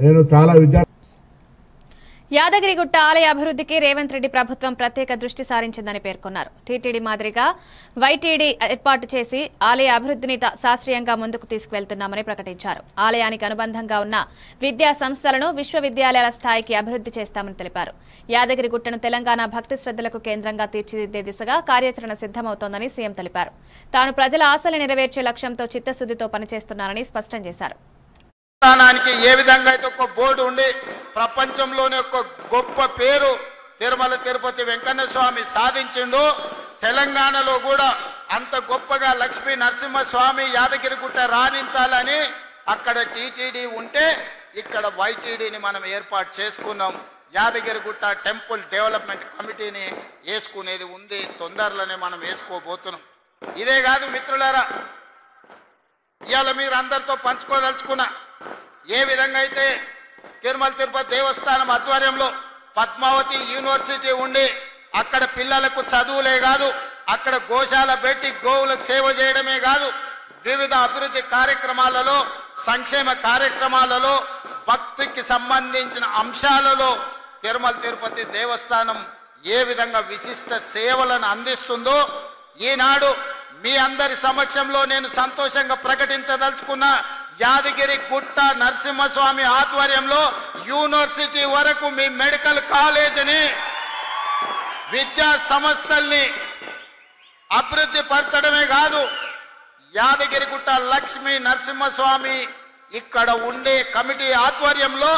నేను చాలా యాదగిరిగుట్ట ఆలయ అభివృద్ధికి రేవంత్ రెడ్డి ప్రభుత్వం ప్రత్యేక దృష్టి సారించిందని పేర్కొన్నారు. టీటీడీ మాదిరిగా వైటీడీ ఏర్పాటు చేసి ఆలయ అభివృద్ధిని శాస్త్రీయంగా ముందుకు తీసుకువెళ్తున్నామని ప్రకటించారు. ఆలయానికి అనుబంధంగా ఉన్న విద్యా సంస్థలను విశ్వవిద్యాలయాల స్థాయికి అభివృద్ధి చేస్తామని తెలిపారు. యాదగిరిగుట్టను తెలంగాణ భక్తి శ్రద్ధలకు కేంద్రంగా తీర్చిదిద్దే దిశగా కార్యాచరణ సిద్ధమవుతోందని సీఎం తెలిపారు. తాను ప్రజల ఆశలు నెరవేర్చే లక్ష్యంతో చిత్తశుద్ధితో పనిచేస్తున్నారని స్పష్టం చేశారు. దేవస్థానానికి ఏ విధంగా అయితే ఒక బోర్డు ఉండి ప్రపంచంలోనే ఒక గొప్ప పేరు తిరుమల తిరుపతి వెంకన్న స్వామి సాధించిండు, తెలంగాణలో కూడా అంత గొప్పగా లక్ష్మీ నరసింహస్వామి యాదగిరిగుట్ట రాణించాలని అక్కడ టీటీడీ ఉంటే ఇక్కడ వైటీడీని మనం ఏర్పాటు చేసుకున్నాం. యాదగిరిగుట్ట టెంపుల్ డెవలప్మెంట్ కమిటీని వేసుకునేది ఉంది, తొందరలోనే మనం వేసుకోబోతున్నాం. ఇదే కాదు మిత్రులారా, ఇవాళ మీరు అందరితో పంచుకోదలుచుకున్నా ఏ విధంగా అయితే తిరుమల తిరుపతి దేవస్థానం ఆధ్వర్యంలో పద్మావతి యూనివర్సిటీ ఉండి అక్కడ పిల్లలకు చదువులే కాదు, అక్కడ గోశాల పెట్టి గోవులకు సేవ చేయడమే కాదు, వివిధ అభివృద్ధి కార్యక్రమాలలో సంక్షేమ కార్యక్రమాలలో భక్తికి సంబంధించిన అంశాలలో తిరుమల తిరుపతి దేవస్థానం ఏ విధంగా విశిష్ట సేవలను అందిస్తుందో ఈనాడు మీ అందరి సమక్షంలో నేను సంతోషంగా ప్రకటించదలుచుకున్న యాదగిరి గుట్ట నరసింహస్వామి ఆధ్వర్యంలో యూనివర్సిటీ వరకు మీ మెడికల్ కాలేజీని విద్యా సంస్థల్ని అభివృద్ధి పరచడమే కాదు, యాదగిరిగుట్ట లక్ష్మీ నరసింహస్వామి ఇక్కడ ఉండే కమిటీ ఆధ్వర్యంలో